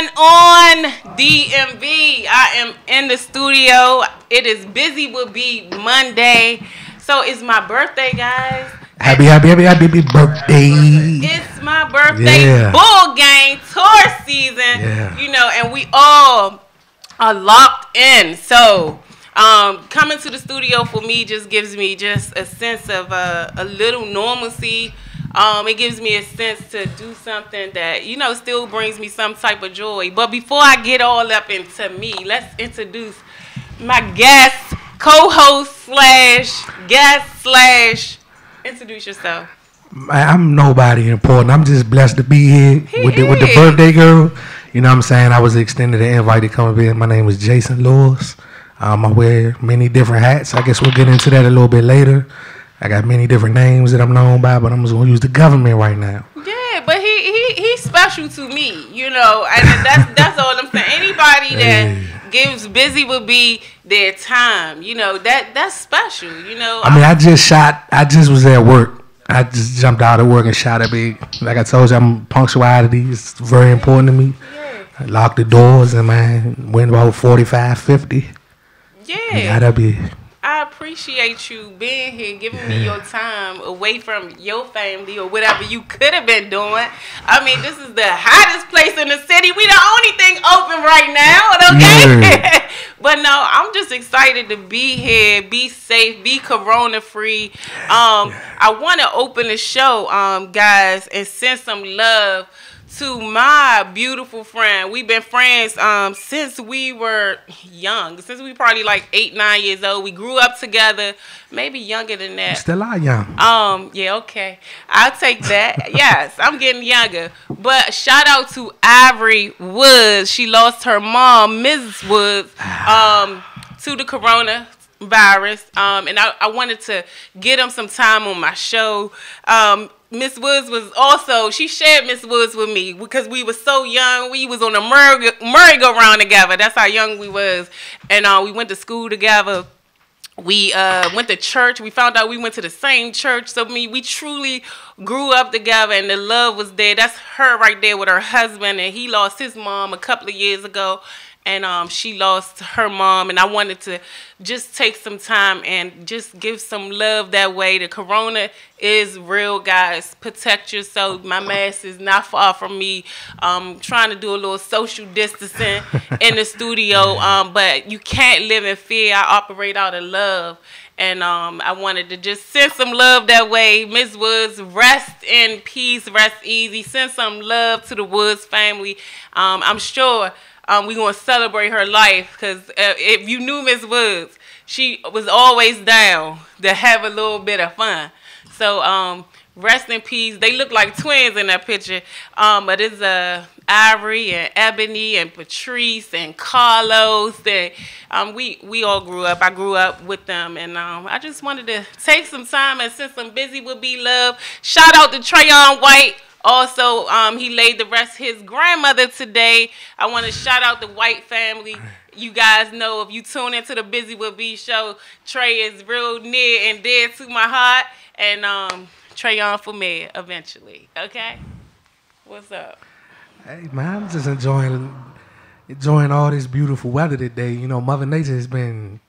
on DMV? I am in the studio. It is Buzy with B Monday. So it's my birthday, guys. Happy birthday. It's my birthday bull gang tour season. Yeah. You know, and we all are locked in. So coming to the studio for me just gives me just a sense of a little normalcy. It gives me a sense to do something that, you know, still brings me some type of joy. But before I get all up into me, let's introduce my guest, co-host / guest / introduce yourself. I'm nobody important. I'm just blessed to be here with the birthday girl. You know what I'm saying? I was extended an invite to come up here. My name is Jason Lewis. I wear many different hats. I guess we'll get into that a little bit later. I got many different names that I'm known by, but I'm just gonna use the government right now. Yeah, but he's special to me, you know, and that's all I'm saying. Anybody that gives Buzy will be their time, you know, that's special, you know. I mean, I just was at work. I just jumped out of work and shot a big. Like I told you, punctuality is very important to me. Yeah. I locked the doors and man went about 45, 50. Yeah. Gotta be. I appreciate you being here, giving me your time away from your family or whatever you could have been doing. I mean, this is the hottest place in the city. We the only thing open right now, okay? Yeah. But no, I'm just excited to be here, be safe, be corona free. I want to open the show, guys, and send some love to my beautiful friend. We've been friends since we were young. Since we probably like 8, 9 years old. We grew up together, maybe younger than that. You still are young. Yeah, okay. I'll take that. Yes, I'm getting younger. But shout out to Ivory Woods. She lost her mom, Mrs. Woods, to the coronavirus. And I wanted to get them some time on my show. Miss Woods was also, she shared Miss Woods with me because we were so young. We was on a merry-go-round together. That's how young we was. And we went to school together. We went to church. We found out we went to the same church. So we truly grew up together and the love was there. That's her right there with her husband. And he lost his mom a couple of years ago. And she lost her mom, and I wanted to just take some time and just give some love that way. The corona is real, guys. Protect yourself. My mask is not far from me. Trying to do a little social distancing in the studio, but you can't live in fear. I operate out of love. And I wanted to just send some love that way. Ms. Woods, rest in peace, rest easy. Send some love to the Woods family. I'm sure we're going to celebrate her life because if you knew Ms. Woods, she was always down to have a little bit of fun. So rest in peace. They look like twins in that picture. But it's Ivory and Ebony and Patrice and Carlos. And, we all grew up. I grew up with them. And I just wanted to take some time and send some Buzy with B love. Shout out to Trayon White. Also, he laid to rest his grandmother today. I want to shout out the White family. You guys know if you tune into the Buzy with B show, Trey is real near and dear to my heart. And Trayon for mayor eventually. Okay? What's up? Hey, man, I'm just enjoying all this beautiful weather today. You know, Mother Nature has been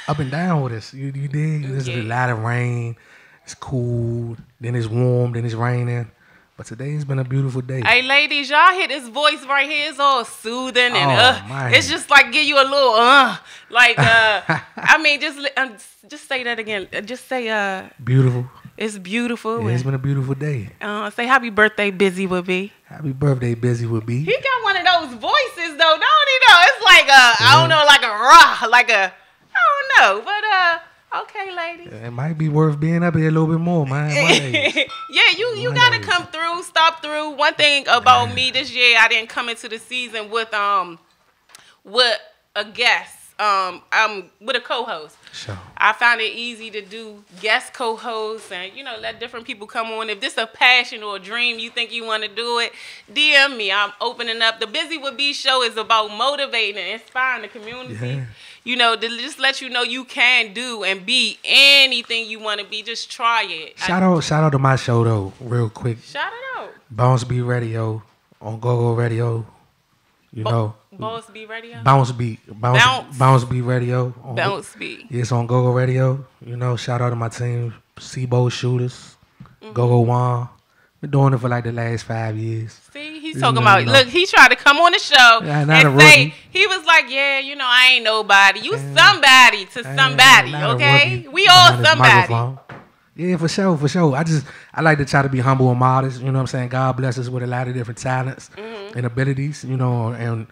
up and down with us. You dig? There's a lot of rain. It's cool. Then it's warm. Then it's raining. But today's been a beautiful day. Hey, ladies, y'all hear this voice right here? It's all soothing and it's just like give you a little like I mean, just say that again. Just say beautiful. It's beautiful. Yeah, it's been a beautiful day. Say happy birthday, Buzy with B. Happy birthday, Buzy with B. He got one of those voices though, don't he? Though it's like I don't know, like a raw, like a I don't know, but okay, ladies. It might be worth being up here a little bit more, man. Yeah, you gotta come through, stop through. One thing about me this year, I didn't come into the season with a guest. I'm with a co-host. Sure. I found it easy to do guest co-hosts and, you know, let different people come on. If this is a passion or a dream you think you want to do it, DM me. I'm opening up. The Buzy with B show is about motivating and inspiring the community. Yeah. You know, to just let you know you can do and be anything you want to be. Just try it. Shout out to my show, though, real quick. Shout it out. Bounce B Radio on Go Radio. You know, Boss B Radio. Bounce Beat Radio. Bounce B. It's on Go Radio. You know, shout out to my team, Seabo Shooters, Go One. Been doing it for like the last 5 years. See, he's talking about. Look, he tried to come on the show and say he was like, "Yeah, you know, I ain't nobody. You somebody to somebody. Okay, we all somebody." Yeah, for sure. I like to try to be humble and modest. You know what I'm saying? God bless us with a lot of different talents and abilities. You know, and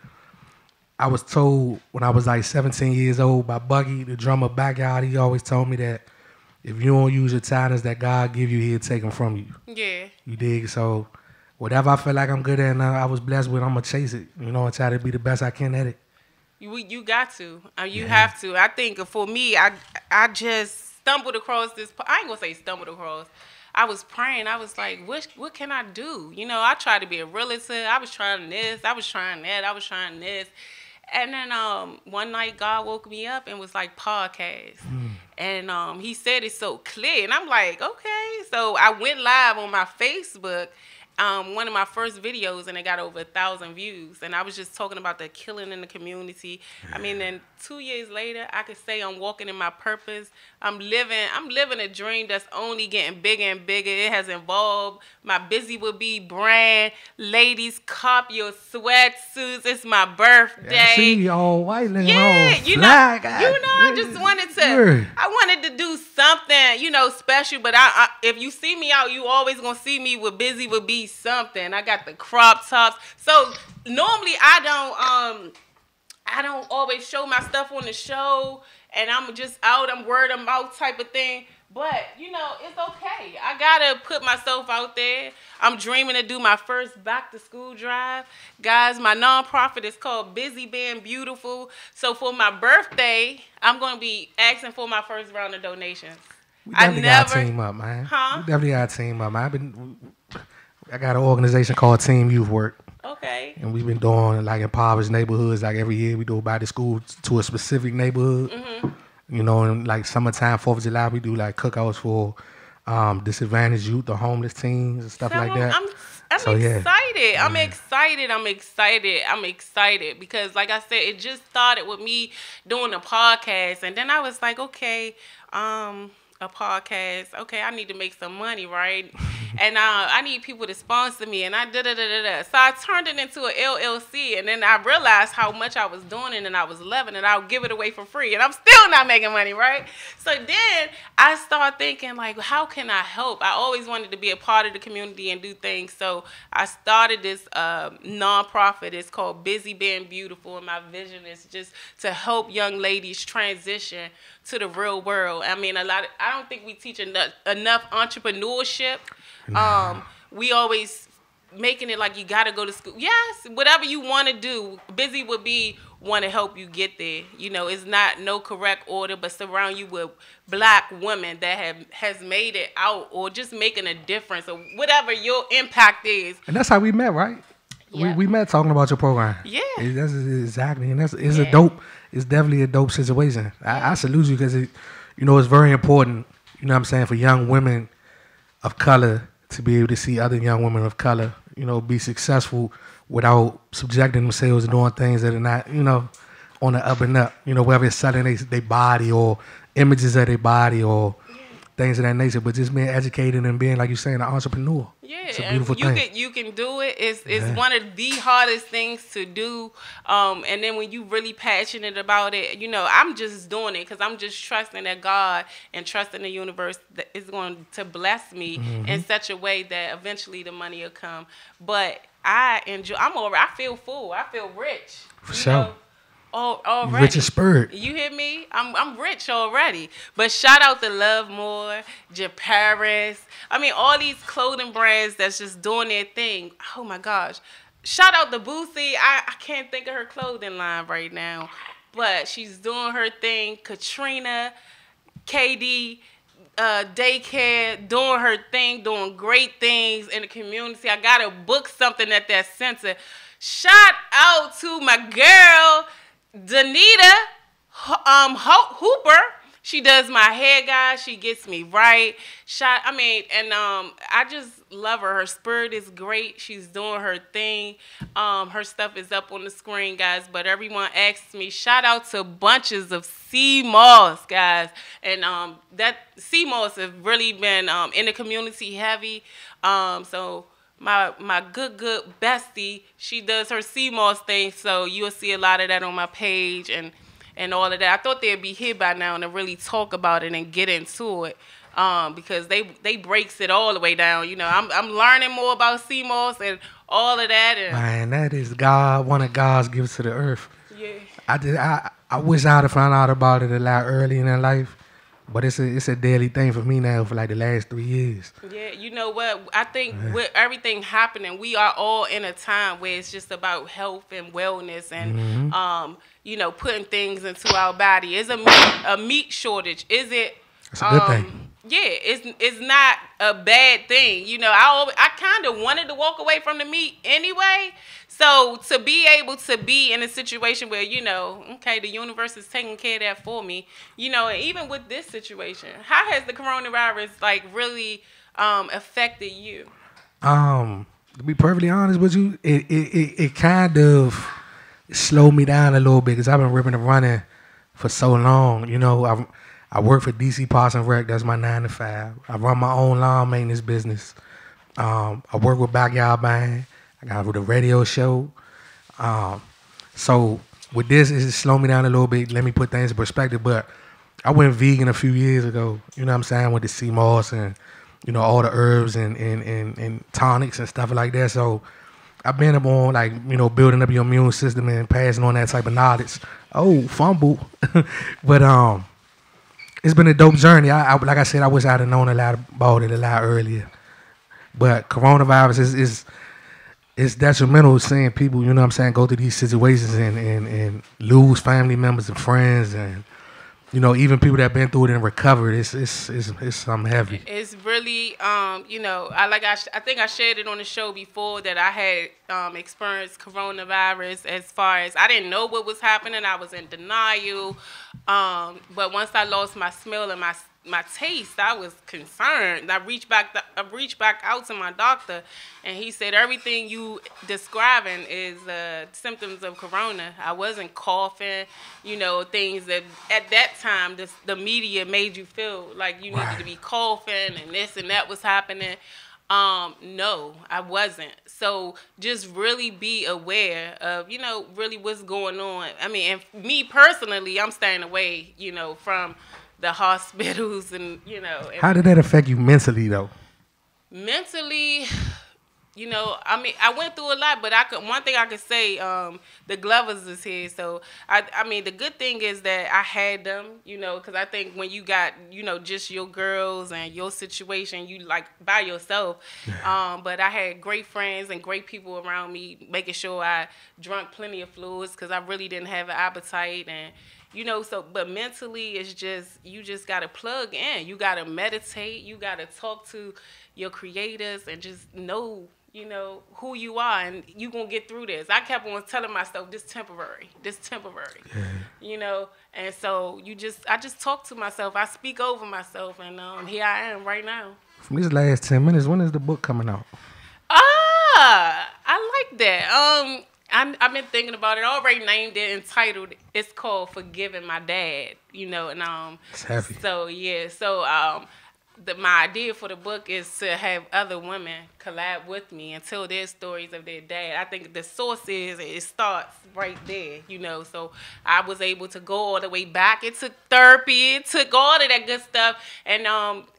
I was told when I was like 17 years old by Buggy, the drummer back out. He always told me that if you don't use your talents that God give you, He'll take them from you. Yeah. You dig? So whatever I feel like I'm good at and I was blessed with, I'm gonna chase it. You know, and try to be the best I can at it. You got to. You have to. I think for me, I just stumbled across this. I ain't gonna say stumbled across. I was praying. I was like, what can I do? You know, I tried to be a realtor. I was trying this. I was trying that. I was trying this. And then one night God woke me up and was like, podcast. And he said it so clear. And I'm like, okay. So I went live on my Facebook, one of my first videos, and it got over 1,000 views. And I was just talking about the killing in the community. I mean, then 2 years later, I could say I'm walking in my purpose. I'm living a dream that's only getting bigger and bigger. It has involved my Buzy Would Be brand. Ladies, cop your sweatsuits. It's my birthday. Yeah, I see you all white looking all you know, I just wanted to. I wanted to do something, you know, special. But I if you see me out, you always gonna see me with Buzy Would Be something. I got the crop tops. So normally I don't always show my stuff on the show, and I'm just out, I'm word of mouth type of thing. But, you know, it's okay. I got to put myself out there. I'm dreaming to do my first back-to-school drive. Guys, my nonprofit is called Buzy Being Beautiful. So for my birthday, I'm going to be asking for my first round of donations. We definitely got to team up, man. We definitely got to team up, man. I got an organization called Team Youth Work. Okay. And we've been doing like impoverished neighborhoods. Like every year we do back to school to a specific neighborhood. You know, and like summertime, 4th of July, we do like cookouts for disadvantaged youth, the homeless teens and stuff like that. I'm excited. I'm excited because, like I said, it just started with me doing a podcast, and then I was like, okay, a podcast. Okay, I need to make some money, right? And I need people to sponsor me, and I da-da-da-da-da. So I turned it into an LLC, and then I realized how much I was doing it, and I was loving it. I'll give it away for free, and I'm still not making money, right? So then I started thinking, like, how can I help? I always wanted to be a part of the community and do things, so I started this nonprofit. It's called Buzy Being Beautiful, and my vision is just to help young ladies transition to the real world. I mean, I don't think we teach enough entrepreneurship. We always making it like you got to go to school. Yes, whatever you want to do, Buzy Would Be want to help you get there. You know, it's not no correct order, but surround you with black women that has made it out or just making a difference or whatever your impact is. And that's how we met, right? Yeah. We met talking about your program. Yeah. That's exactly. And it's definitely a dope situation. I salute you because it's very important, you know what I'm saying, for young women of color to be able to see other young women of color, be successful without subjecting themselves to doing things that are not, on the up and up, whether it's selling their body or images of their body or things of that nature, but just being educated and being, like you're saying, an entrepreneur. Yeah, it's a beautiful thing. You can do it. It's one of the hardest things to do. And then when you really passionate about it, I'm just doing it because I'm just trusting that God and trusting the universe that is going to bless me in such a way that eventually the money will come. But I enjoy. I feel full. I feel rich. For sure. Already. Rich and spurred. You hear me? I'm rich already. But shout out to Love More, Paris. I mean, all these clothing brands that's just doing their thing. Oh my gosh. Shout out to Buzy. I can't think of her clothing line right now. But she's doing her thing. Katrina, KD, daycare, doing her thing, doing great things in the community. I gotta book something at that center. Shout out to my girl, Danita Hooper. She does my hair, guys. She gets me right. I just love her. Her spirit is great. She's doing her thing. Her stuff is up on the screen, guys. But everyone asks me, shout out to bunches of sea moss, guys. And that sea moss has really been in the community heavy. So my good bestie, she does her sea moss thing. So you'll see a lot of that on my page and all of that. I thought they'd be here by now and to really talk about it and get into it. Because they breaks it all the way down. You know, I'm learning more about sea moss and all of that. And Man, that is God, one of God's gifts to the earth. yeah. I wish I'd have found out about it a lot earlier in life, but it's a daily thing for me now for like the last 3 years. Yeah, you know what? I think with everything happening, we are all in a time where it's just about health and wellness and you know, putting things into our body. Is a meat shortage? Is it? It's a good thing. Yeah, it's not a bad thing. You know, I kind of wanted to walk away from the meat anyway. So to be able to be in a situation where, you know, okay, the universe is taking care of that for me, you know, and even with this situation, how has the coronavirus like really affected you? To be perfectly honest with you, it kind of slowed me down a little bit because I've been ripping and running for so long. You know, I work for DC Parts and Rec. That's my 9 to 5. I run my own lawn maintenance business. I work with Backyard Band. I got the radio show. So with this, it's slowed me down a little bit. Let me put things in perspective. But I went vegan a few years ago. You know what I'm saying? With the sea moss and, you know, all the herbs and tonics and stuff like that. So I've been up on, like, you know, building up your immune system and passing on that type of knowledge. Oh, fumble. But it's been a dope journey. I like I said, I wish I'd have known a lot about it a lot earlier. But coronavirus is detrimental seeing people, you know what I'm saying, go through these situations and lose family members and friends and, you know, even people that have been through it and recovered. It's something heavy. It's really, you know, I think I shared it on the show before that I had experienced coronavirus as far as I didn't know what was happening. I was in denial. But once I lost my smell and my taste, I was concerned. I reached back out to my doctor, and he said everything you describing is symptoms of corona. I wasn't coughing, you know, things that at that time the media made you feel like you needed to be coughing and this and that was happening. No, I wasn't. So just really be aware of, you know, really what's going on. I mean, and me personally, I'm staying away, you know, from the hospitals and, you know. How did that affect you mentally, though? Mentally, you know, I mean, I went through a lot, but one thing I could say, the Glovers is here. So, I mean, the good thing is that I had them, you know, because I think when you got, you know, just your girls and your situation, you like by yourself. But I had great friends and great people around me, making sure I drank plenty of fluids because I really didn't have an appetite and, you know, so, but mentally, it's just, you just got to plug in. You got to meditate. You got to talk to your creators and just know, you know, who you are. And you going to get through this. I kept on telling myself, this temporary. You know. And so I just talk to myself. I speak over myself. And here I am right now. From these last 10 minutes, when is the book coming out? I like that. I've been thinking about it. I already named it, entitled. It's called "Forgiving My Dad." You know, and it's heavy. So yeah, so my idea for the book is to have other women collab with me and tell their stories of their dad. I think the source it starts right there. You know, so I was able to go all the way back. It took therapy. It took all of that good stuff, and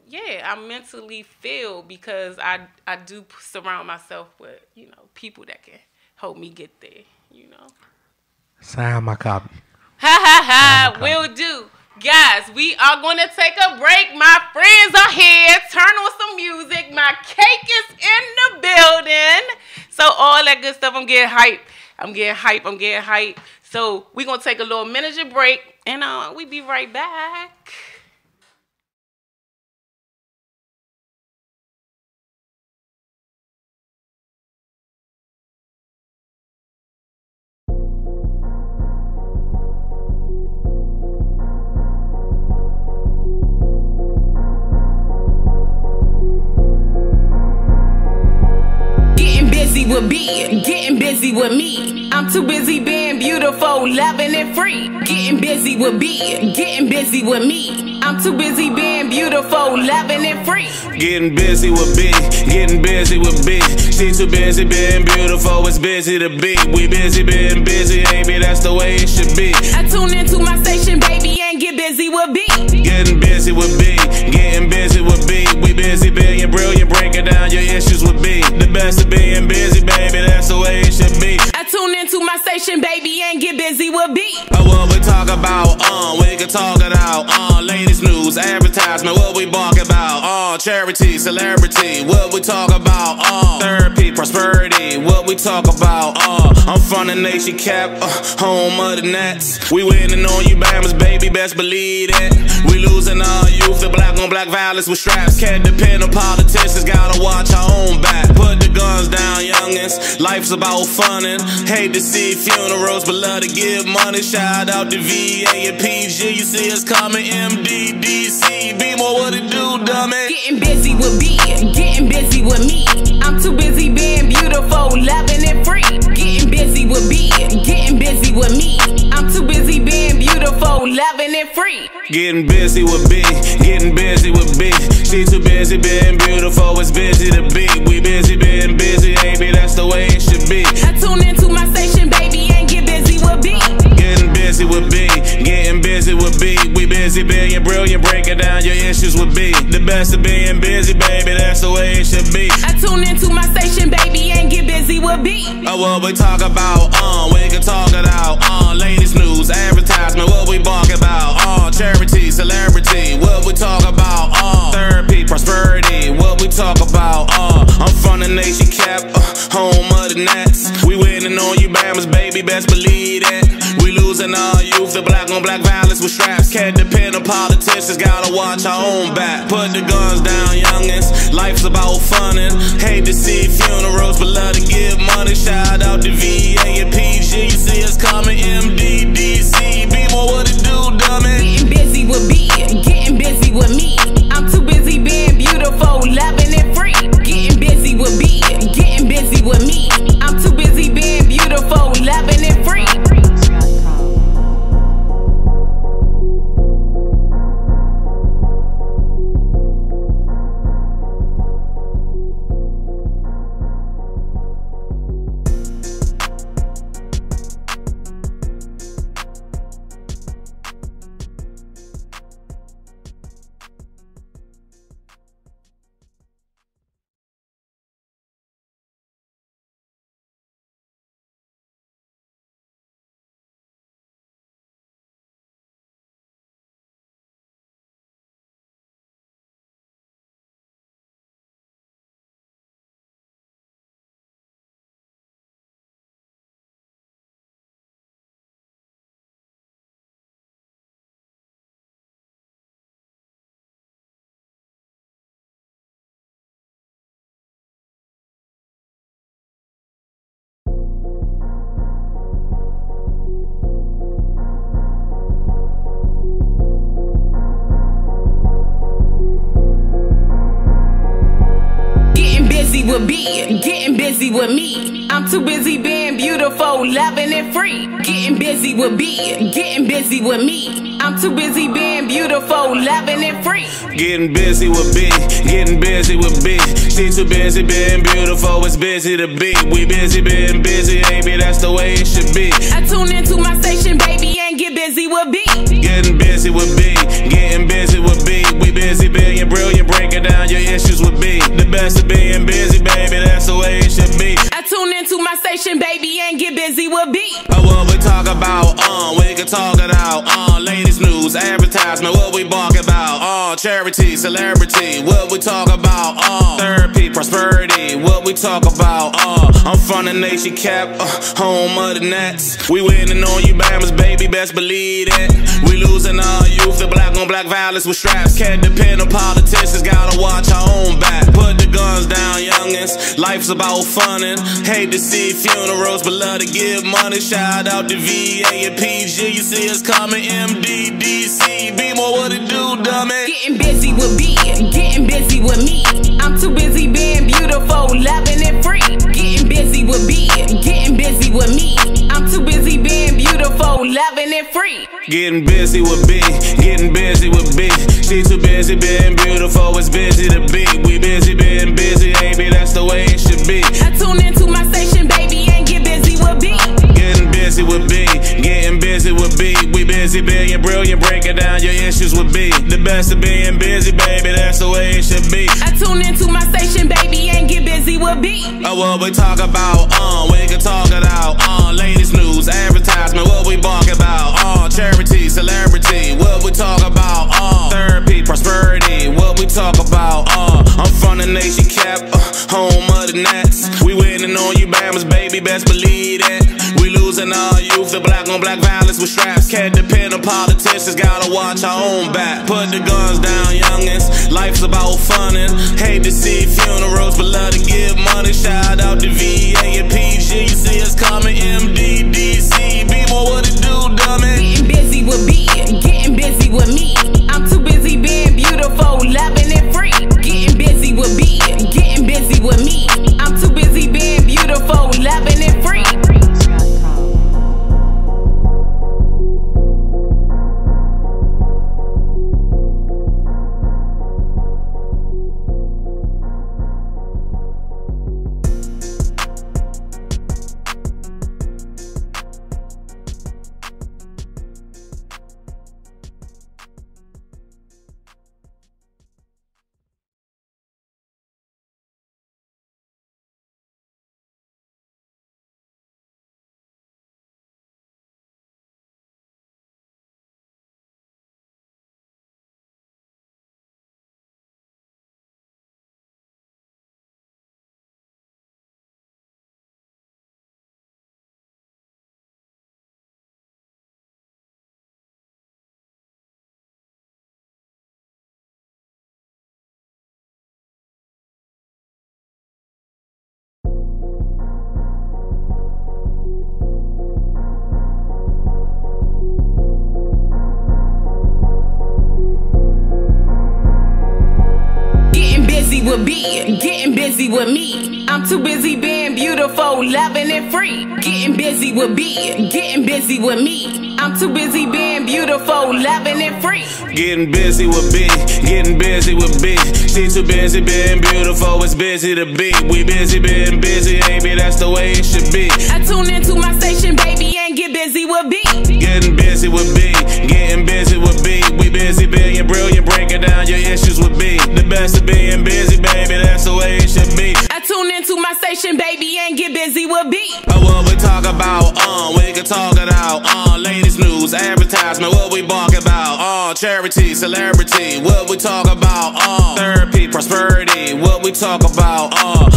yeah, I mentally feel because I do surround myself with, you know, people that can help me get there, you know. Sign my copy. Will do. Guys, we are going to take a break. My friends are here. Turn on some music. My cake is in the building. So all that good stuff, I'm getting hype. So we're going to take a little miniature break, and we be right back. with B, getting busy with me. I'm too busy being beautiful, loving and free. Getting busy with B, getting busy with me. I'm too busy being beautiful, loving and free. Getting busy with B, getting busy with B. She too busy being beautiful, it's busy to be. We busy being busy, baby, that's the way it should be. I tune into my station, baby, and get busy with B. Getting busy with B, getting busy with B. We busy being brilliant, breaking down your issues with B. The best of being busy, baby, that's the way it should be. I tune into my station, baby, and get busy with B. What we talk about, we can talk it out. Latest news, advertisement, what we bark about. Charity, celebrity, what we talk about. Therapy, prosperity, what we talk about. I'm from the nation cap, home of the Nets. We winning on you Bammers, baby, best believe it. We losing our youth, the black on black violence with straps. Can't depend on politicians, gotta watch our own back. Put the guns down, youngins, life's about funnin'. Hate to see funerals, but love to give money. Shout out to VA and PG, you see us coming, MDDC. Be more what it do, dummy. Getting busy with B, getting busy with me. I'm too busy being beautiful, loving and free. Getting busy with B, getting busy with me. I'm too busy being beautiful, loving and free. Getting busy with B, getting busy with B. She too busy being beautiful, it's busy to be. We busy being busy, baby, that's the way it should be. I tune into my station, baby, and get busy with B. Getting busy with B, getting busy with B. We busy being brilliant, breaking down your issues with B. The best of being busy, baby, that's the way it should be. I tune into my station, baby, and get busy with B. What we talk about, we can talk it out. Latest news, advertisement, what we bark about. Charity, celebrity, what we talk about. Therapy, prosperity, what we talk about. I'm from the nation cap, home of the Nets. We winning on you Bammers, baby, best believe it. We losing our youth, the black on black violence with straps. Can't depend on politicians, gotta watch our own back. Put the guns down, youngins, life's about funnin'. Hate to see funerals, but love to give money. Shout out to VA and PG, you see us coming, MDDC. Be more what it do, dummy. Getting busy with B, getting busy with me. I'm too busy being beautiful, loving and free. Getting busy with B, getting busy with me. I'm too busy being beautiful, loving and free. With B, getting busy with me. I'm too busy being beautiful, loving and free. Getting busy with B, getting busy with me. I'm too busy being beautiful, loving and free. Getting busy with B, getting busy with B. She too busy being beautiful, it's busy to be. We busy being busy, baby, that's the way it should be. I tune into my station, baby, and get busy with B. Getting busy with B, getting busy with B. We busy being brilliant, breaking down your issues with B. The best of being busy, baby, that's the way it should be. I tune into my station, baby, and get busy with B. What we talk about, we can talk it out. Latest news, advertisement, what we bark about. Charity, celebrity, what we talk about. Therapy, prosperity, what we talk about. I'm from the nation cap, home of the Nets. We winning on you Bammers, baby, best believe it. We losing our youth, the black on black violence with straps. Can't depend on politicians, gotta watch our own back. Put the guns down, youngins, life's about funnin'. Hate to see funerals, but love to give money. Shout out to VA and PG, you see us coming, MDDC. Be more what it do, dummy. Getting busy with B, getting busy with me. I'm too busy being beautiful, loving and free. Getting busy with busy with me. I'm too busy being beautiful, loving and free. Getting busy with B, getting busy with B. She too busy being beautiful, it's busy to be. We busy being busy, baby, that's the way it should be. I tune into my station, baby, and get busy with B. Getting busy with B, getting busy with B. We busy being brilliant, breaking down your issues with B. The best of being busy, baby, that's the way it should be. I tune into my station, baby, and get busy with B. What we talk about, we can talk it out. Latest news, advertisement, what we bark about. Charity, celebrity, what we talk about. Therapy, prosperity, what we talk about. I'm from the nation cap, home of the Nats. We winning on you Bammers, baby, best believe that. We losing our youth, the black on black violence with straps. Can't depend on politicians, gotta watch our own back. Put the guns down, youngins, life's about funnin'. Hate to see funerals, but love to give money. Shout out to VA and PG, you see us coming. MDDC, be more what it do, dummy. Getting busy with B, getting busy with me. I'm too busy being beautiful, loving and free. Getting busy with B, getting busy with me. I'm too busy being beautiful, loving and free. With B, getting busy with me. I'm too busy being beautiful, loving and free. Getting busy with B, getting busy with me. I'm too busy being beautiful, loving and free. Getting busy with B, getting busy with B. She too busy being beautiful, it's busy to be. We busy being busy, baby, that's the way it should be. I tune into my station, baby, and get busy with B. Getting busy with B, getting busy with B. We busy being brilliant, breaking down your issues with B. The best of being busy, baby, that's the way it should be. I tune into my station, baby, and get busy with B. What we talk about, we can talk it out. Latest news, advertisement, what we bark about. Charity, celebrity, what we talk about. Therapy, prosperity, what we talk about.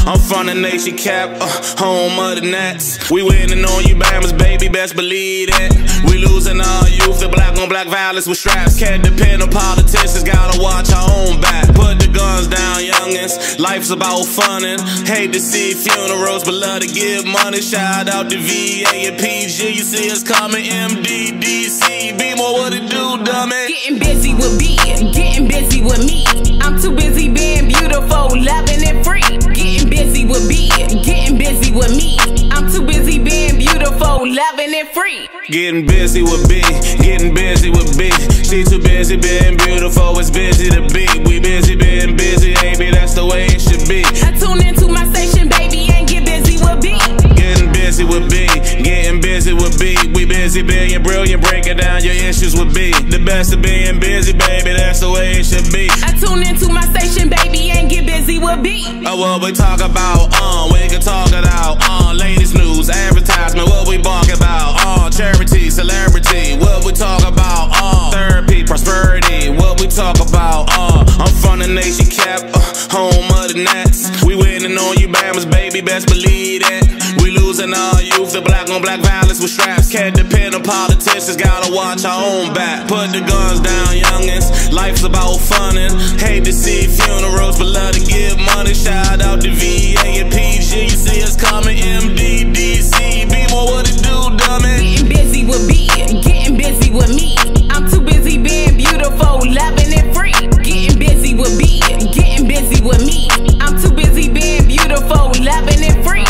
I'm from the nation cap, home of the Nats. We winning on you Bammers, baby, best believe that. We losing our youth, the black on black violence with straps. Can't depend on politicians, gotta watch our own back. Put the guns down, youngins, life's about funnin'. Hate to see funerals, but love to give money. Shout out to VA and PG, you see us coming. MDDC, be more what it do, dummy. Getting busy with B, getting busy with me. I'm too busy being beautiful, loving and free. Getting busy with B, getting busy with me. I'm too busy being beautiful, loving and free. Getting busy with B, getting busy with B. She too busy being beautiful, it's busy to be. We busy being busy, baby, that's the way it should be. I tune into my station, baby, and get busy with B. Getting busy with B, getting busy with B. We busy being brilliant, breaking down your issues with B. The best of being busy, baby, that's the way it should be. I tune into my station, baby, and get busy with B. What we talk about, we can talk it out. Latest news, advertisement, what we bark about. Charity, celebrity, what we talk about. Therapy, prosperity, what we talk about. I'm from the nation cap, home of the Nats. We winning on you Bammers, baby, best believe that. We losing our youth, the black on black violence with straps. Can't depend on politicians, gotta watch our own back. Put the guns down, youngins, life's about funnin'. Hate to see funerals, but love to give money. Shout out to VA and PG, you see us coming. MDDC, be more what it do, dummy. Getting busy with B, getting busy with me. I'm too busy being beautiful, loving and free. Getting busy with B, getting busy with me. I'm too busy being beautiful, loving and free.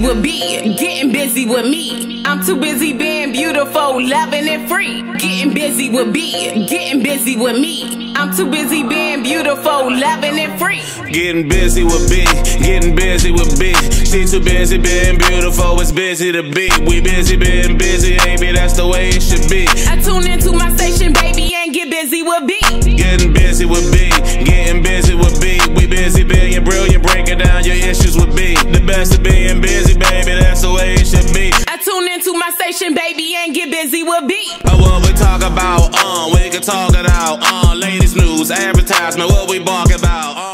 busy with B, getting busy with me. I'm too busy being beautiful, loving and free. Getting busy with B, getting busy with me. I'm too busy being beautiful, loving and free. Getting busy with B, getting busy with B. She too busy being beautiful, it's busy to be. We busy being busy, baby, that's the way it should be. I tune into my station, baby, and get busy with B. Getting busy with B, getting busy with B. We busy being brilliant, breaking down your issues with B. The best of being busy, baby, that's the way it should be. I tune into my station, baby, and get busy with B. What we talk about, we can talk it out, latest news, advertisement, what we bark about,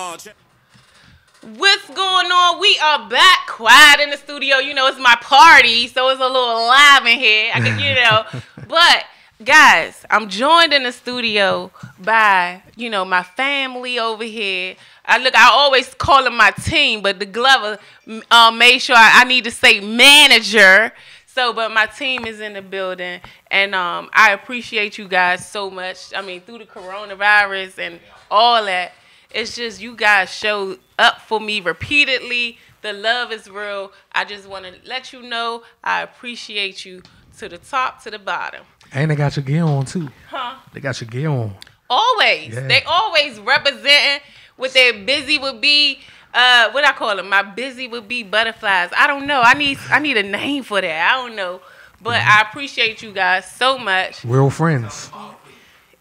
What's going on? We are back, quiet in the studio. You know, it's my party, so it's a little live in here. I can, you know, but guys, I'm joined in the studio by, you know, my family over here. I always call them my team, but the Glover made sure I need to say manager. So, but my team is in the building, and I appreciate you guys so much. I mean, through the coronavirus and all that, it's just you guys showed up for me repeatedly. The love is real. I just want to let you know I appreciate you to the top, to the bottom. And they got your gear on, too. Huh? They got your gear on. Always. Yeah. They always representing what their busy would be. What I call them? My busy would be butterflies. I don't know. I need a name for that. I don't know. But I appreciate you guys so much. Real friends.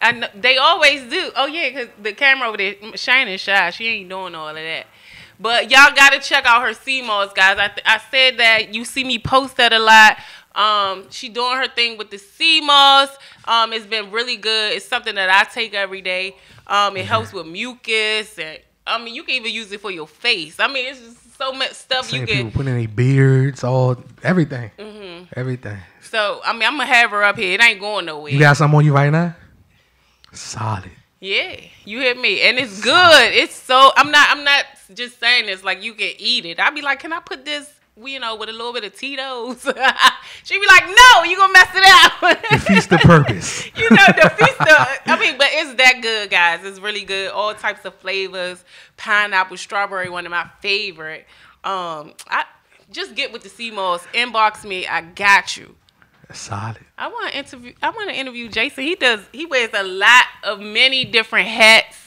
I know, they always do. Oh, yeah, because the camera over there, shining shy. She ain't doing all of that. But y'all got to check out her CMOS, guys. I said that. You see me post that a lot. She doing her thing with the CMOS. It's been really good. It's something that I take every day. It helps with mucus. And I mean, you can even use it for your face. I mean, it's just so much stuff you can. People put in their beards, everything. Everything. So, I mean, I'm going to have her up here. It ain't going nowhere. You got something on you right now? Solid. Yeah, you hear me, and it's good. It's so I'm not just saying this like you can eat it. I'd be like, can I put this, you know, with a little bit of Tito's? She'd be like, no, you gonna mess it up. Defeats the purpose. You know, defeats the. I mean, but it's that good, guys. It's really good. All types of flavors. Pineapple, strawberry, one of my favorite. I just get with the CMOS. Inbox me. I got you. Solid. I want to interview Jason. He wears a lot of many different hats.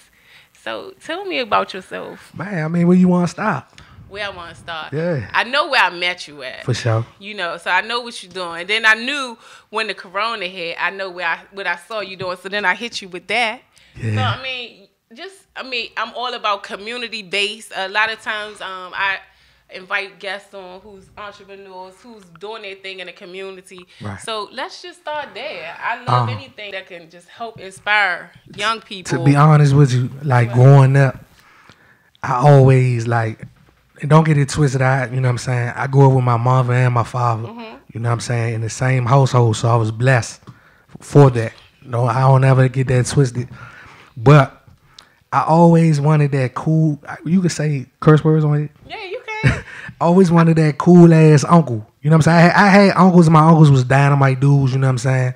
So tell me about yourself. Man, I mean, where you want to stop? Where I want to start. Yeah. I know where I met you at. For sure. You know, so I know what you're doing. And then I knew when the corona hit, I know what I saw you doing. So then I hit you with that. Yeah. So I mean, I'm all about community based. A lot of times, I invite guests on who's entrepreneurs, who's doing their thing in the community. Right. So let's just start there. I love anything that can just help inspire young people. To be honest with you, like growing up, I always like, and don't get it twisted out, you know what I'm saying? I grew up with my mother and my father, you know what I'm saying, in the same household, so I was blessed for that. No, I don't ever get that twisted. But I always wanted that cool, you could say curse words on it? Yeah, you can. I always wanted that cool ass uncle. You know what I'm saying? I had uncles, and my uncles was dynamite dudes, you know what I'm saying?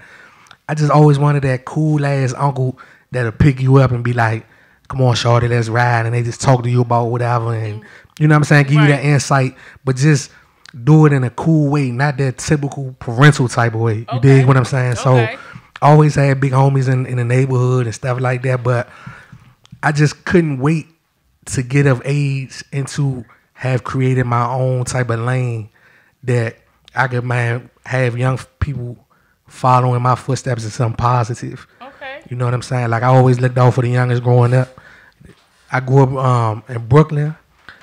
I just always wanted that cool ass uncle that'll pick you up and be like, come on, shorty, let's ride. And they just talk to you about whatever. And you know what I'm saying? Give you that insight, but just do it in a cool way, not that typical parental type of way. You dig what I'm saying? So I always had big homies in the neighborhood and stuff like that, but I just couldn't wait to get of age and to have created my own type of lane that I could, man, have young people following my footsteps in something positive. Okay. You know what I'm saying? Like, I always looked out for the youngest growing up. I grew up in Brooklyn,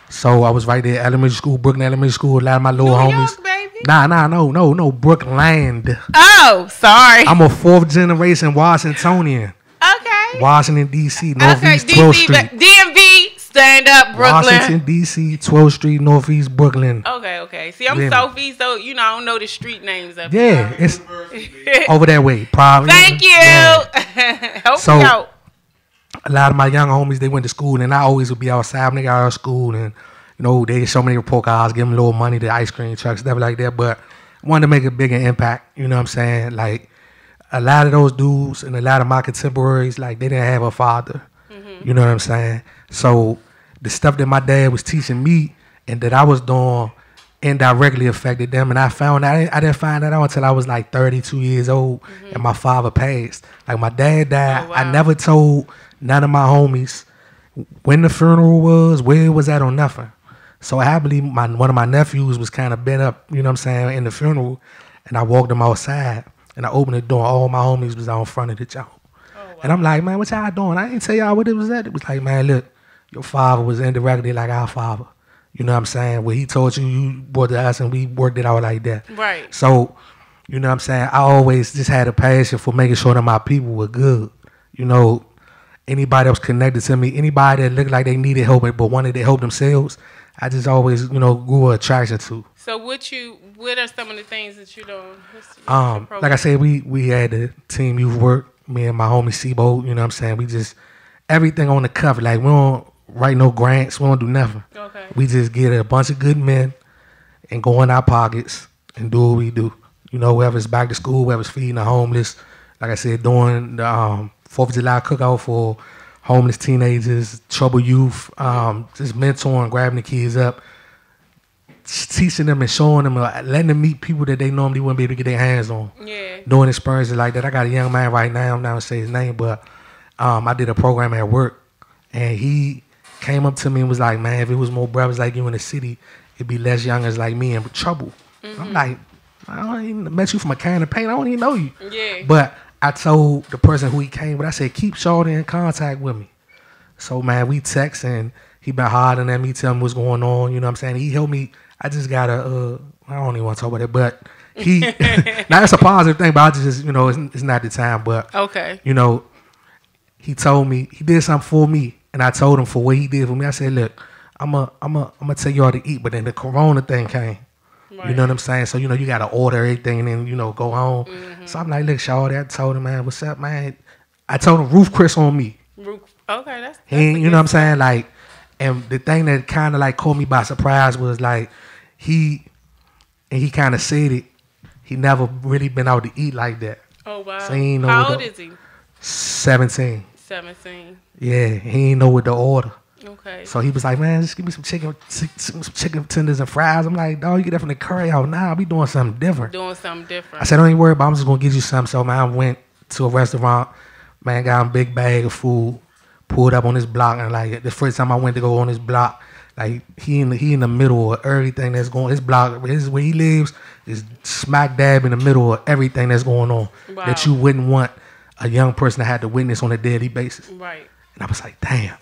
so I was right there, elementary school, Brooklyn Elementary School. A lot of my little homies. York, baby. No, Brookland. Oh, sorry. I'm a fourth generation Washingtonian. Okay. Washington, D.C., Northeast 12th Street. DMV, stand up, Brooklyn. Washington, D.C., 12th Street, Northeast Brooklyn. Okay. See, I'm Southeast, so, you know, I don't know the street names up here. Yeah, it's over that way, probably. Thank you. Yeah. Help me out. A lot of my young homies, they went to school, and I always would be outside when they got out of school, and, you know, they show me the report cards, give them a little money, the ice cream trucks, stuff like that, but I wanted to make a bigger impact, you know what I'm saying? Like, a lot of those dudes and a lot of my contemporaries, like, they didn't have a father. You know what I'm saying? So the stuff that my dad was teaching me and that I was doing, indirectly affected them. And I found out, I didn't find that out until I was like 32 years old and my father passed. Like my dad died. Oh, wow. I never told none of my homies when the funeral was, where it was at, or nothing. So I believe one of my nephews was kind of bent up, you know what I'm saying, in the funeral. And I walked him outside and I opened the door. All my homies was out in front of the jump. Oh, wow. And I'm like, man, what y'all doing? I didn't tell y'all what it was at. It was like, man, look, your father was indirectly like our father. You know what I'm saying? Where he told you, you brought to us and we worked it out like that. Right. So, you know what I'm saying? I always just had a passion for making sure that my people were good. You know, anybody that was connected to me, anybody that looked like they needed help but wanted to help themselves, I just always, you know, grew an attraction to. So what are some of the things that you doing? What's your program? Like I said, we had the team youth work, me and my homie Seabo, you know what I'm saying? We just, everything on the cover. Like we don't write no grants, we don't do nothing. Okay. We just get a bunch of good men and go in our pockets and do what we do. You know, whether it's back to school, whether it's feeding the homeless, like I said, doing the 4th of July cookout for homeless teenagers, troubled youth, just mentoring, grabbing the kids up, teaching them and showing them, letting them meet people that they normally wouldn't be able to get their hands on. Yeah. Doing experiences like that. I got a young man right now, I'm not going to say his name, but I did a program at work, and he came up to me and was like, man, if it was more brothers like you in the city, it'd be less youngers like me in trouble. I'm like, I don't even met you from a can of paint. I don't even know you. Yeah. But I told the person who he came with, I said, keep Shorty in contact with me. So, man, we text, and he been hollering at me, telling me what's going on. You know what I'm saying? He helped me. I just got a, I don't even want to talk about it, but he, now it's a positive thing, but I just, you know, it's not the time. But, Okay. you know, he told me, he did something for me, and I told him for what he did for me. I said, look, I'm gonna take y'all to eat, but then the corona thing came. Right. You know what I'm saying? So, you know, you got to order everything and then, you know, go home. So I'm like, look, Shawty, I told him, man, what's up, man? I told him, roof Chris on me. Okay, that's He, you know what I'm saying? Like, and the thing that kind of like caught me by surprise was like, he kind of said it, he never really been out to eat like that. Oh, wow. So he ain't know How old is he? 17. 17. Yeah, he ain't know what to order. Okay. So he was like, man, just give me some chicken tenders and fries. I'm like, dog, you get that from the curry out now. I'll be doing something different. I said, don't even worry about it. I'm just going to get you something. So, man, I went to a restaurant. Man, got a big bag of food, pulled up on this block. And, like, the first time I went to go on this block, like, he in the middle of everything that's going on. His block, where he lives, is smack dab in the middle of everything that's going on. Wow. That you wouldn't want a young person to have to witness on a daily basis. Right. And I was like, damn.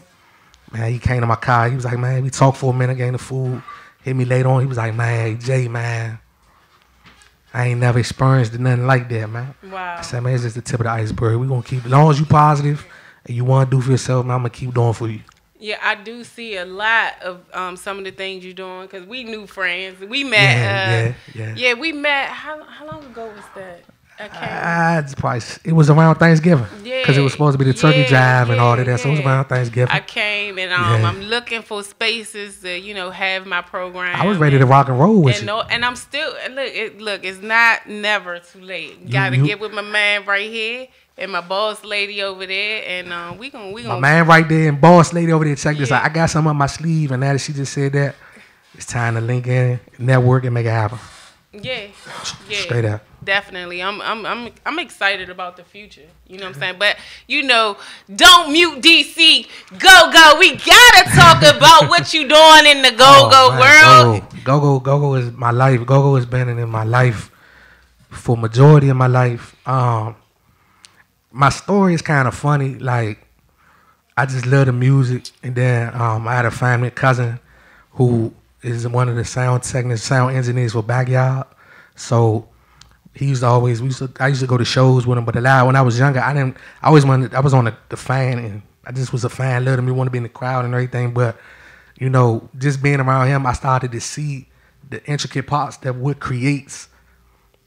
Man, he came to my car. He was like, man, we talked for a minute, getting the food. Hit me later on. He was like, man, Jay, man, I ain't never experienced nothing like that, man. Wow. I said, man, it's just the tip of the iceberg. We're going to keep, as long as you positive and you want to do for yourself, man, I'm going to keep doing for you. Yeah, I do see a lot of some of the things you're doing because we new friends. We met. Yeah, we met. How long ago was that? It was around Thanksgiving. Yeah. Because it was supposed to be the turkey drive and all of that. Yeah. So it was around Thanksgiving. I came and I'm looking for spaces to, you know, have my program. I was ready to rock and roll with you. And I'm still, look, it's not never too late. Gotta get with my man right here and my boss lady over there. And we gonna. My man right there and boss lady over there, check this out. I got something up my sleeve, and now that she just said that, it's time to link in, network, and make it happen. Yeah. Straight up. Definitely. I'm excited about the future. You know what I'm saying? But, you know, don't mute DC. Go. We got to talk about what you doing in the go-go world. Go-go is my life. Go-go has been in my life for majority of my life. My story is kind of funny. Like, I just love the music. And then I had a family cousin who is one of the sound engineers for Backyard. So I used to go to shows with him, but when I was younger, I was on the fan, and I just was a fan, loved him, wanted to be in the crowd and everything. But, you know, just being around him, I started to see the intricate parts that what creates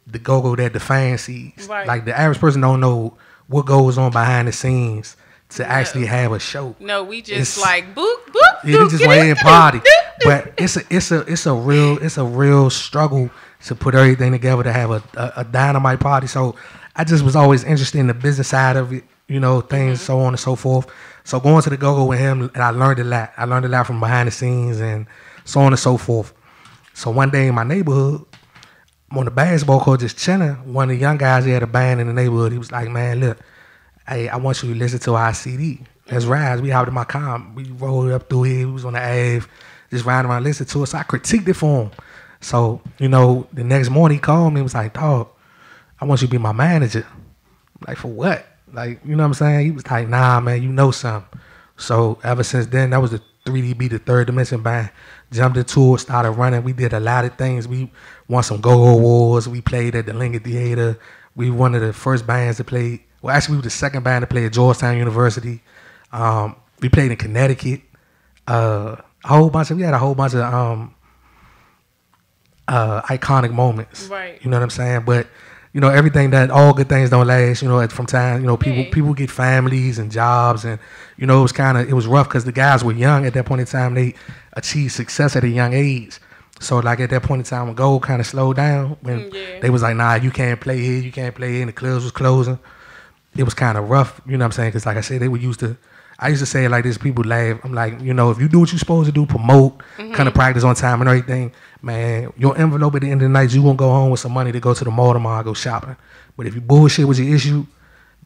the go-go that the fan sees. Right. Like the average person don't know what goes on behind the scenes to actually have a show. No, we just like boop. Yeah, we just went in and party. But it's a real struggle to put everything together to have a dynamite party. So I just was always interested in the business side of it, you know, things, so on and so forth. So going to the go-go with him, and I learned a lot. I learned a lot from behind the scenes and so on and so forth. So one day in my neighborhood, I'm on the basketball court just chilling. One of the young guys, he had a band in the neighborhood. He was like, man, look, hey, I want you to listen to our CD. Let's ride. We hopped in my car. We rolled up through here. We was on the Ave, just riding around, listening to it. So I critiqued it for him. So, you know, the next morning he called me and was like, dog, I want you to be my manager. I'm like, for what? Like, you know what I'm saying? He was like, nah, man, you know something. So ever since then, that was the 3DB, the Third Dimension band. Jumped into it, started running. We did a lot of things. We won some go-go awards. We played at the Lincoln Theater. We were one of the first bands to play. Well, actually, we were the second band to play at Georgetown University. We played in Connecticut. We had a whole bunch of iconic moments. Right. You know what I'm saying? But you know, everything that all good things don't last. You know, from time, you know, people get families and jobs, and you know, it was rough because the guys were young at that point in time. They achieved success at a young age. So like at that point in time, when gold kind of slowed down, when they was like, nah, you can't play here, you can't play here, and the clubs was closing. It was kind of rough, you know what I'm saying? Because like I said, I used to say it like this, people laugh. I'm like, you know, if you do what you're supposed to do, promote, kind of practice on time and everything, man, your envelope at the end of the night, you won't go home with some money to go to the mall tomorrow, go shopping. But if you bullshit with your issue,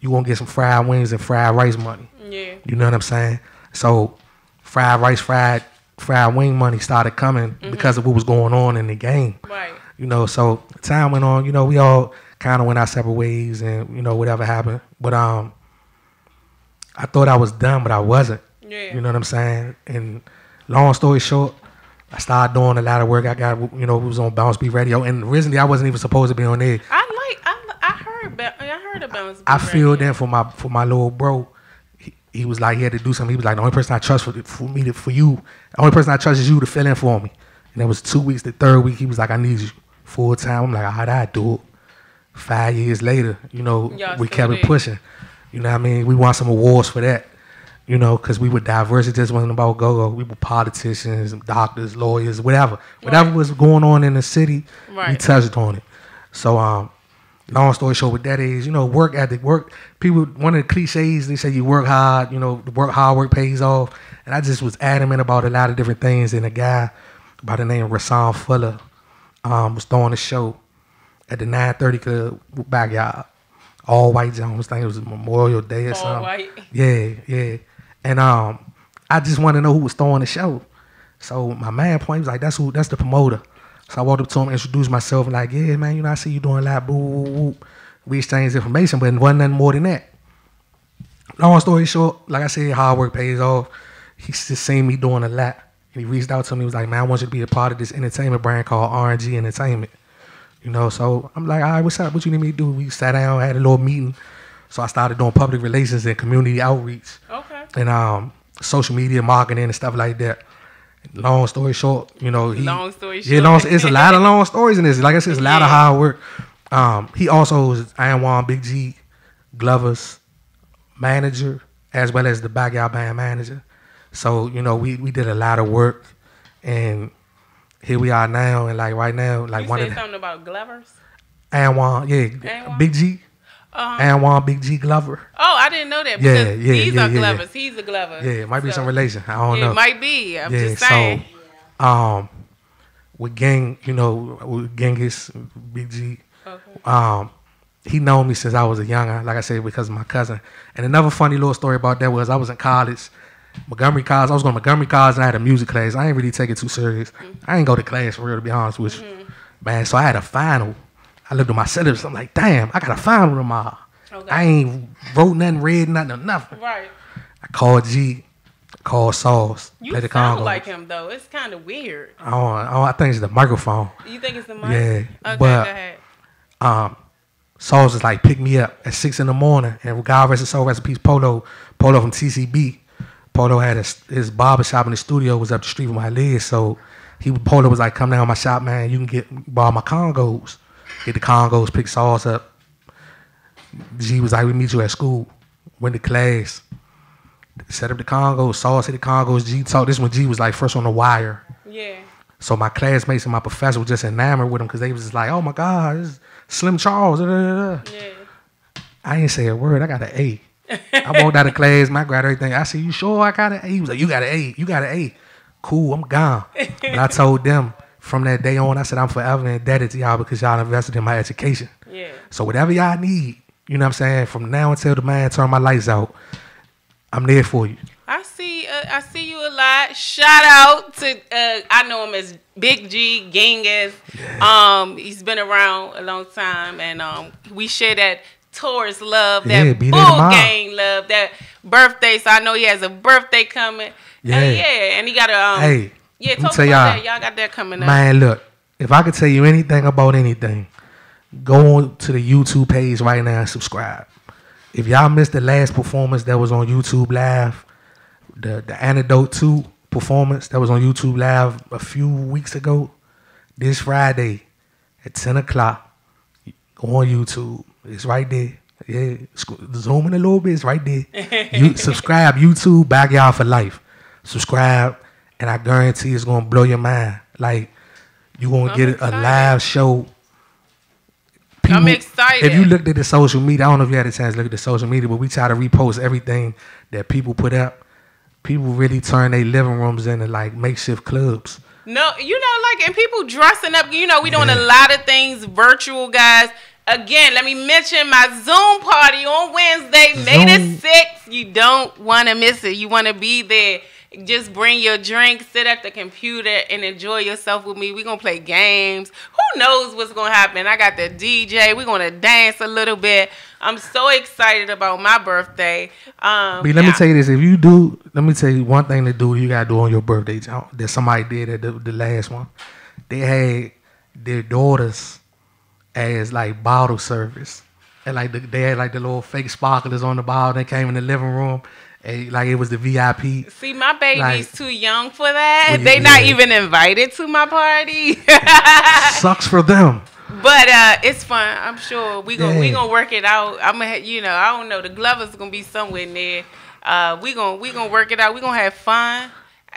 you won't get some fried wings and fried rice money. Yeah. You know what I'm saying? So fried rice, fried wing money started coming because of what was going on in the game. Right. You know, so time went on, you know, we all kind of went our separate ways and, you know, whatever happened. But I thought I was done, but I wasn't. Yeah. You know what I'm saying? And long story short, I started doing a lot of work. I got, you know, it was on Bounce Beat Radio. And originally, I wasn't even supposed to be on there. I heard of Bounce Beat I filled in for my little bro. He was like, he had to do something. He was like, the only person I trust for you, the only person I trust is you to fill in for me. And it was 2 weeks. The third week, he was like, I need you full time. I'm like, how'd I do it? 5 years later, you know, we kept it pushing. You know what I mean? We won some awards for that, you know, because we were diverse. It just wasn't about go-go. We were politicians, doctors, lawyers, whatever. Whatever was going on in the city, we touched on it. So, long story short, with that is, you know, work ethic, people, one of the cliches, they say you work hard, you know, hard work pays off. And I just was adamant about a lot of different things. And a guy by the name of Rasan Fuller was throwing a show at the 930 Club backyard. All white Jones. I think it was Memorial Day or something. All white. Yeah. And I just wanted to know who was throwing the show. So my man point was like, that's the promoter. So I walked up to him, introduced myself, and like, yeah, man, you know, I see you doing a lot, boo, woo, woo. We exchanged information, but it wasn't nothing more than that. Long story short, like I said, hard work pays off. He just seen me doing a lot. And he reached out to me, he was like, man, I want you to be a part of this entertainment brand called RNG Entertainment. You know, so I'm like, all right, what's up? What you need me to do? We sat down, had a little meeting. So I started doing public relations and community outreach. Okay. And social media marketing and stuff like that. Long story short, you know, it's a lot of long stories in this. Like I said, it's a lot of hard work. He also is Anwan Big G Glover's manager, as well as the backyard band manager. So, you know, we did a lot of work, and here we are now, and like right now, like you said something about Glover's? Anwan, Anwan? Big G. Anwan Big G Glover. Oh, I didn't know that. Because these are Glovers. He's a Glover. Yeah, it might be some relation. I don't know. It might be. I'm just saying. So, with Gang, you know, with Genghis, Big G, he known me since I was a younger, like I said, because of my cousin. And another funny little story about that was I was in college. Montgomery College. I was going to Montgomery College and I had a music class. I ain't really take it too serious. I ain't go to class for real, to be honest with you. Man, so I had a final. I looked at my syllabus. I'm like, damn, I got a final tomorrow. Okay. I ain't wrote nothing, read nothing. Right. I called G, called Sauce. You sound like him, though. It's kind of weird. I think it's the microphone. You think it's the mic? Yeah. Okay, but, go ahead. Sauce was like, pick me up at 6 in the morning. And God rest his soul, rest in peace, Polo from TCB. Polo had his barbershop in the studio was up the street from my leg. So Polo was like, come down to my shop, man. You can borrow my Congos. Get the Congos, pick Sauce up. G was like, we meet you at school. Went to class. Set up the Congos. Sauce hit the Congos. G talked. This when G was like first on the wire. Yeah. So my classmates and my professor were just enamored with him because they was just like, oh my God, this is Slim Charles. Yeah. I ain't say a word. I got an A. I walked out of class, I grabbed everything. I said, you sure I got an A? He was like, you got an A. You got an A. Cool, I'm gone. But I told them, from that day on, I said I'm forever indebted to y'all because y'all invested in my education. Yeah. So whatever y'all need, you know what I'm saying, from now until the man turn my lights out, I'm there for you. I see you a lot. Shout out to I know him as Big G Genghis. Yeah. He's been around a long time, and we share that Taurus love, that bull gang love, that birthday. So I know he has a birthday coming. Yeah, and he got a hey. Yeah, talk about that. Y'all got that coming up. Man, look, if I could tell you anything about anything, go on to the YouTube page right now and subscribe. If y'all missed the last performance that was on YouTube Live, the Antidote 2 performance that was on YouTube Live a few weeks ago, this Friday at 10 o'clock, go on YouTube. It's right there. Yeah, zoom in a little bit. It's right there. You subscribe. YouTube, Backyard for Life. Subscribe, and I guarantee it's going to blow your mind. Like, you're going to get a live show. People, I'm excited. If you looked at the social media, I don't know if you had a chance to look at the social media, but we try to repost everything that people put up. People really turn their living rooms into like makeshift clubs. No, and people dressing up. We doing a lot of things virtual, guys. Again, let me mention my Zoom party on Wednesday, May the 6th. You don't want to miss it. You want to be there. Just bring your drink, sit at the computer, and enjoy yourself with me. We're going to play games. Who knows what's going to happen? I got the DJ. We're going to dance a little bit. I'm so excited about my birthday. Let me tell you this. If you do, let me tell you one thing to do you got to do on your birthday that somebody did at the last one. They had their daughters as like bottle service. And like they had like the little fake sparklers on the bottle. They came in the living room. Like it was the VIP. See, my baby's too young for that. They not even invited to my party. Sucks for them. But it's fun. I'm sure we gonna work it out. I don't know. The Glovers gonna be somewhere in there. We gonna work it out. We gonna have fun.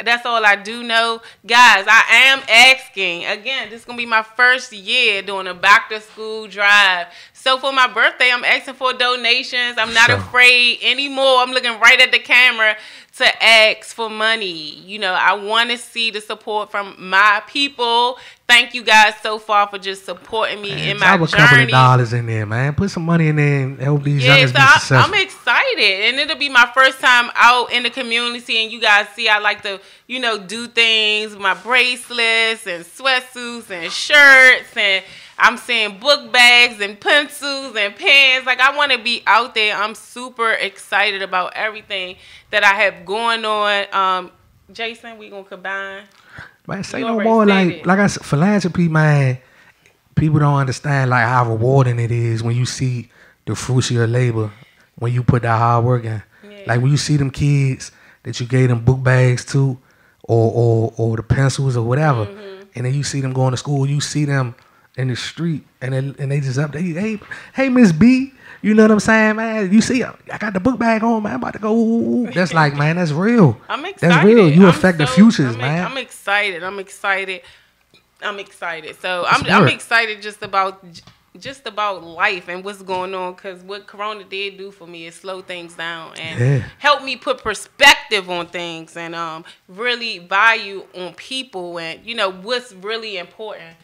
That's all I do know. Guys, I am asking. Again, this is going to be my first year doing a back to school drive. So for my birthday, I'm asking for donations. I'm not afraid anymore. I'm looking right at the camera to ask for money. I want to see the support from my people. Thank you guys so far for just supporting me in my journey. Drop a couple of dollars in there, man. Put some money in there and help these youngsters be successful. I'm excited. And it'll be my first time out in the community. And you guys see I like to, do things. My bracelets and sweatsuits and shirts. And I'm seeing book bags and pencils and pens. Like, I want to be out there. I'm super excited about everything that I have going on. Jason, we going to combine. Man, say no more. Like I said, philanthropy, man, people don't understand like how rewarding it is when you see the fruits of your labor, when you put that hard work in. Yeah. Like when you see them kids that you gave them book bags to or the pencils or whatever, and then you see them going to school, you see them in the street and they just up there, hey Miss B, you know what I'm saying, man? You see, I got the book bag on, man. I'm about to go. Ooh. That's like, man, that's real. I'm excited. That's real. You affect the futures, man. I'm excited. So I'm excited just about life and what's going on, because what Corona did do for me is slow things down and help me put perspective on things and really value on people and what's really important.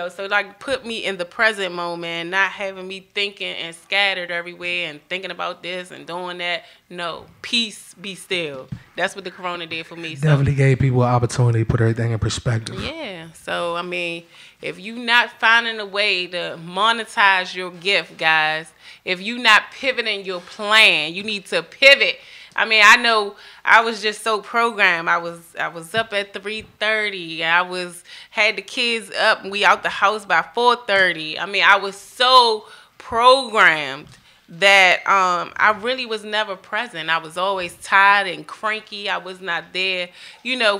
So like put me in the present moment, not having me thinking and scattered everywhere and thinking about this and doing that. No, peace, be still. That's what the Corona did for me. Definitely gave people an opportunity to put everything in perspective. Yeah. So, I mean, if you not finding a way to monetize your gift, guys, if you not pivoting your plan, you need to pivot. I mean, I know I was just so programmed. I was up at 3:30. I had the kids up and we out the house by 4:30. I mean, I was so programmed that I really was never present. I was always tired and cranky. I was not there,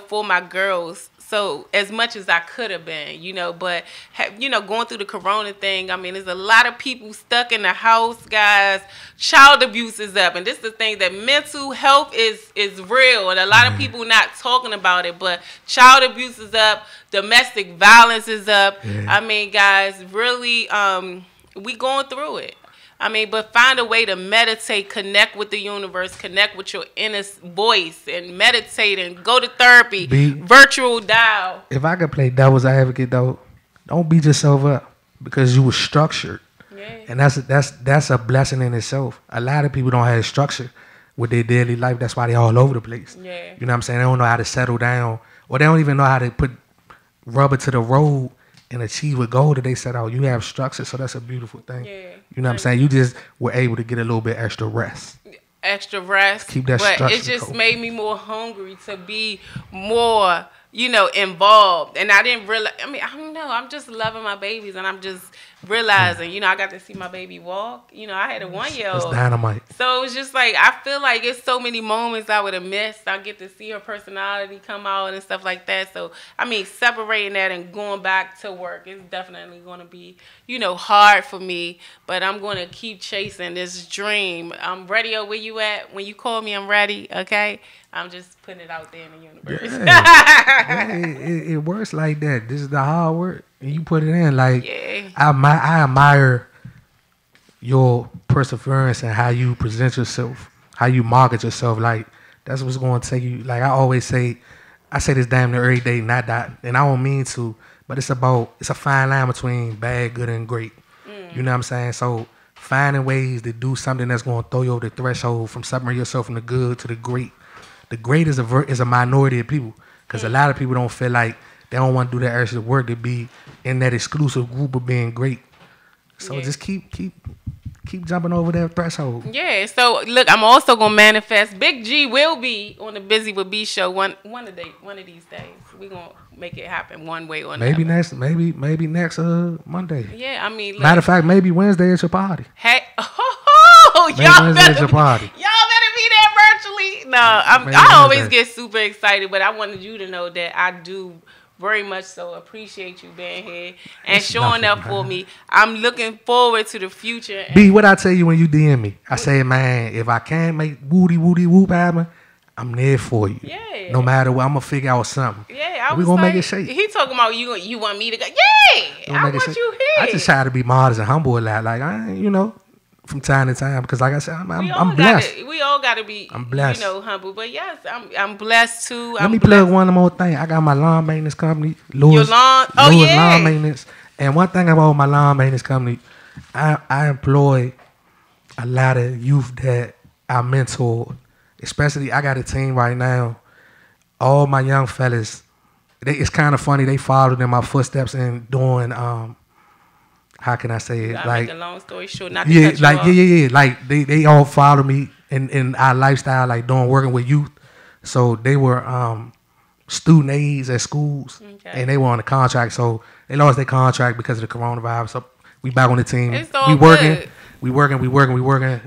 for my girls. So as much as I could have been, but going through the Corona thing, I mean, there's a lot of people stuck in the house, guys. Child abuse is up, and this is the thing, that mental health is real, and a lot of people not talking about it. But child abuse is up, domestic violence is up. Yeah. I mean, guys, really, we going through it. I mean, but find a way to meditate, connect with the universe, connect with your inner voice, and meditate and go to therapy, virtual dial. If I could play devil's advocate though, don't beat yourself up because you were structured. Yeah. And that's a blessing in itself. A lot of people don't have structure with their daily life. That's why they all over the place. Yeah. You know what I'm saying? They don't know how to settle down, or they don't even know how to put rubber to the road and achieve a goal that they set out. You have structure, so that's a beautiful thing. Yeah. You know what I'm saying? You just were able to get a little bit extra rest. Extra rest. Keep that structure. But it just made me more hungry to be more, involved. And I didn't realize, I don't know. I'm just loving my babies, and I'm just realizing, I got to see my baby walk. I had a 1-year-old. It's dynamite. So it was just like, I feel like it's so many moments I would have missed. I get to see her personality come out and stuff like that. So, separating that and going back to work is definitely going to be, hard for me. But I'm going to keep chasing this dream. Radio, where you at? When you call me, I'm ready, okay? I'm just putting it out there in the universe. Yeah. it works like that. This is the hard work. And you put it in. Like, yeah. I admire your perseverance and how you present yourself, how you market yourself. Like, that's what's going to take you. Like, I always say, I say this damn near every day, not that, and I don't mean to, but it's a fine line between bad, good, and great. You know what I'm saying? So, finding ways to do something that's going to throw you over the threshold from separating yourself from the good to the great. The great is a minority of people, because a lot of people don't feel like they don't want to do that extra work to be in that exclusive group of being great. So just keep jumping over that threshold. Yeah. So look, I'm also gonna manifest. Big G will be on the Buzy with B show one of these days. We gonna make it happen one way or another. Maybe next Monday. Yeah. Look, matter of fact, maybe Wednesday at your party. Hey. Y'all better be there virtually. No, I always get super excited, but I wanted you to know that I do very much so appreciate you being here and showing up for me. I'm looking forward to the future. B, what I tell you when you DM me? I say, man, if I can't make woody whoop happen, I'm there for you. Yeah. No matter what, I'm gonna figure out something. Yeah, we gonna make it shake. He talking about you want me to go. Yeah, I want you here. I just try to be modest and humble a lot. Like from time to time, because like I said, I'm blessed. We all gotta be, I'm blessed. Humble. But yes, I'm blessed too. Let me plug one more thing. I got my lawn maintenance company, Lewis Lawn Maintenance. And one thing about my lawn maintenance company, I employ a lot of youth that I mentor. Especially, I got a team right now. All my young fellas, it's kind of funny. They followed in my footsteps and doing how can I say it? Like, make a long story short, not to cut you off. Like they all follow me in our lifestyle, like working with youth. So they were student aides at schools, and they were on a contract. So they lost their contract because of the coronavirus. So we back on the team. It's all good. We working.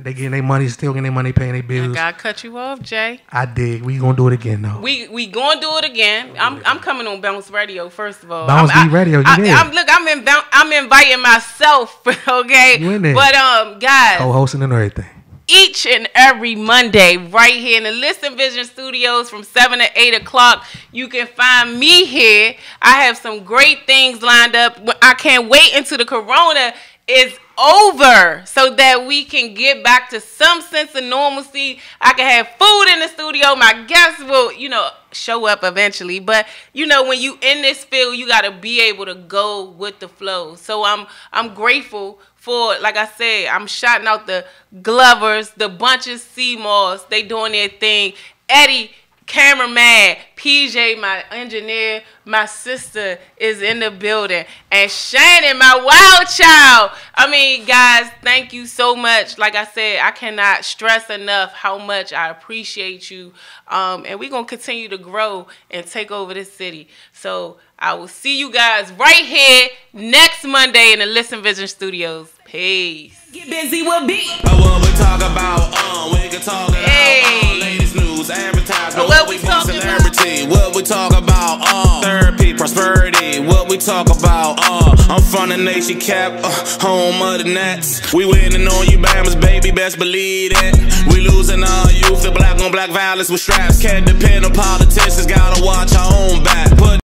They getting their money, still getting their money, paying their bills. I gotta cut you off, Jay. I dig. We gonna do it again, though. We gonna do it again. I'm coming on Bounce Radio first of all. Bounce Radio. I'm inviting myself. Okay. You in there? But guys, co-hosting and everything. Each and every Monday, right here in the Listen Vision Studios from 7 to 8 o'clock, you can find me here. I have some great things lined up. I can't wait until the corona is over so that we can get back to some sense of normalcy. I can have food in the studio. My guests will, show up eventually. But, when you in this field, you got to be able to go with the flow. So I'm grateful for, like I said, I'm shouting out the Glovers, the Bunches, Seymours. They doing their thing. Eddie, cameraman, PJ, my engineer, my sister is in the building, and Shannon, my wild child. Guys, thank you so much. Like I said, I cannot stress enough how much I appreciate you, and we're going to continue to grow and take over this city. So I will see you guys right here next Monday in the Listen Vision Studios. Peace. Get busy with B. What we talk about, we can talk about latest news, advertisement, what we talk celebrity, what we talk about, therapy, prosperity, what we talk about, I'm from the nation cap, home of the Nets. We winning on you Bammers, baby, best believe it. We losing our youth, the black on black violence with straps. Can't depend on politicians, gotta watch our own back.